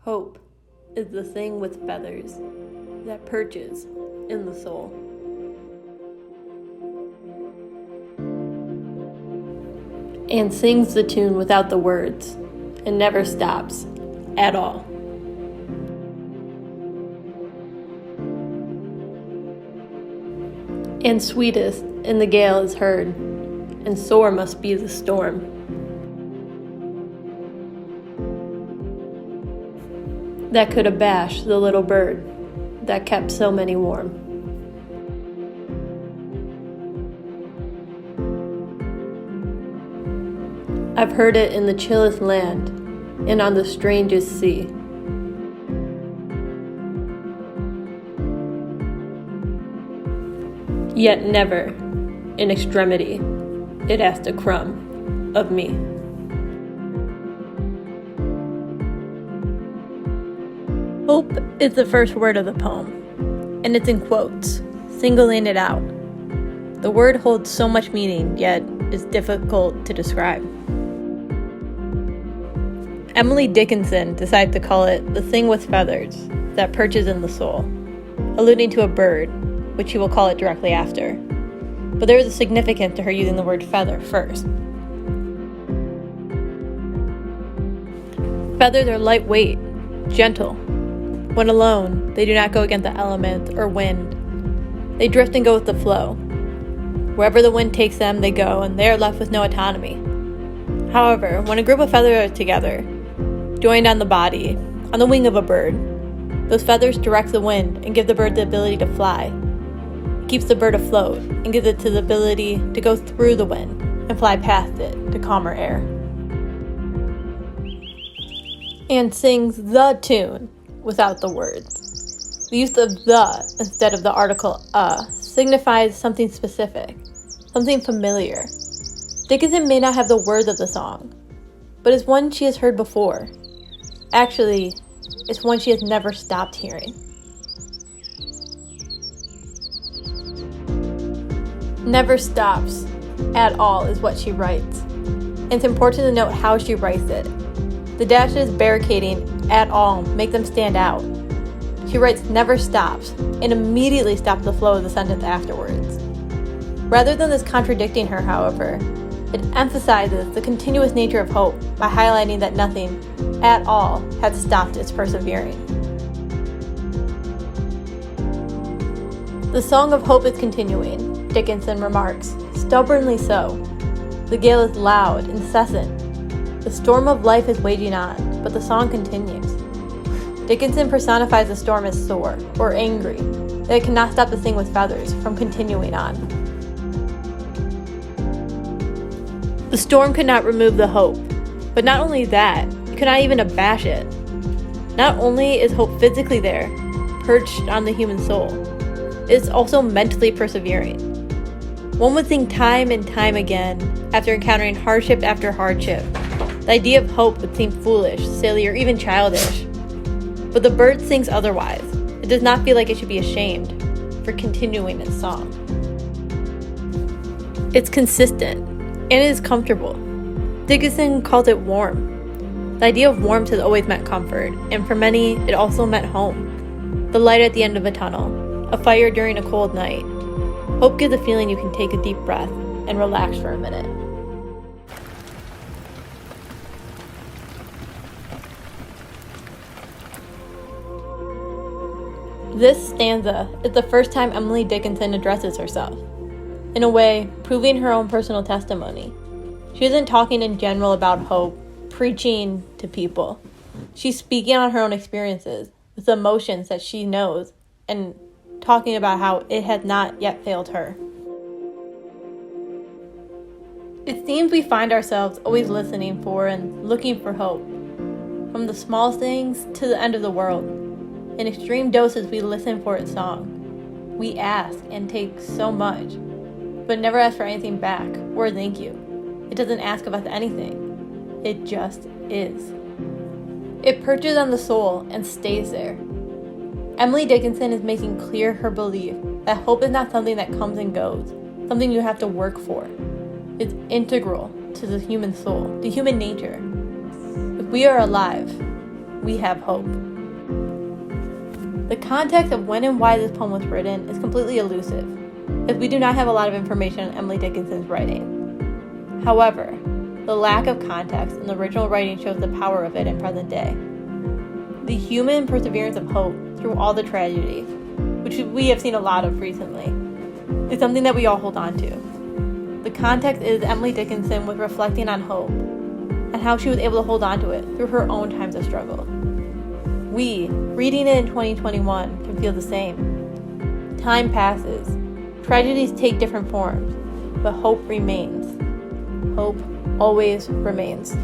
Hope is the thing with feathers that perches in the soul. And sings the tune without the words, and never stops at all. And sweetest in the gale is heard, and sore must be the storm. That could abash the little bird that kept so many warm. I've heard it in the chillest land and on the strangest sea. Yet never, in extremity, it asked a crumb of me. Hope is the first word of the poem, and it's in quotes, singling it out. The word holds so much meaning, yet is difficult to describe. Emily Dickinson decided to call it the thing with feathers that perches in the soul, alluding to a bird, which she will call it directly after. But there is a significance to her using the word feather first. Feathers are lightweight, gentle. When alone, they do not go against the elements or wind. They drift and go with the flow. Wherever the wind takes them, they go, and they are left with no autonomy. However, when a group of feathers are together, joined on the body, on the wing of a bird, those feathers direct the wind and give the bird the ability to fly. It keeps the bird afloat and gives it the ability to go through the wind and fly past it to calmer air. And sings the tune without the words. The use of the instead of the article signifies something specific, something familiar. Dickinson may not have the words of the song, but it's one she has heard before. Actually, it's one she has never stopped hearing. Never stops at all is what she writes. And it's important to note how she writes it. The dashes barricading at all make them stand out. She writes never stops and immediately stops the flow of the sentence afterwards. Rather than this contradicting her, however, it emphasizes the continuous nature of hope by highlighting that nothing at all has stopped its persevering. The song of hope is continuing, Dickinson remarks, stubbornly so. The gale is loud, incessant. The storm of life is waging on, but the song continues. Dickinson personifies the storm as sore or angry, that it cannot stop the thing with feathers from continuing on. The storm could not remove the hope, but not only that, it could not even abash it. Not only is hope physically there, perched on the human soul, it is also mentally persevering. One would think time and time again, after encountering hardship after hardship, the idea of hope would seem foolish, silly, or even childish. But the bird sings otherwise. It does not feel like it should be ashamed for continuing its song. It's consistent, and it is comfortable. Dickinson calls it warm. The idea of warmth has always meant comfort, and for many, it also meant home. The light at the end of a tunnel, a fire during a cold night. Hope gives a feeling you can take a deep breath and relax for a minute. This stanza is the first time Emily Dickinson addresses herself. In a way, proving her own personal testimony. She isn't talking in general about hope, preaching to people. She's speaking on her own experiences, with the emotions that she knows, and talking about how it has not yet failed her. It seems we find ourselves always listening for and looking for hope. From the small things to the end of the world. In extreme doses, we listen for its song. We ask and take so much, but never ask for anything back or thank you. It doesn't ask of us anything. It just is. It perches on the soul and stays there. Emily Dickinson is making clear her belief that hope is not something that comes and goes, something you have to work for. It's integral to the human soul, to human nature. If we are alive, we have hope. The context of when and why this poem was written is completely elusive, as we do not have a lot of information on Emily Dickinson's writing. However, the lack of context in the original writing shows the power of it in present day. The human perseverance of hope through all the tragedy, which we have seen a lot of recently, is something that we all hold on to. The context is Emily Dickinson was reflecting on hope and how she was able to hold on to it through her own times of struggle. We, reading it in 2021, can feel the same. Time passes. Tragedies take different forms, but hope remains. Hope always remains.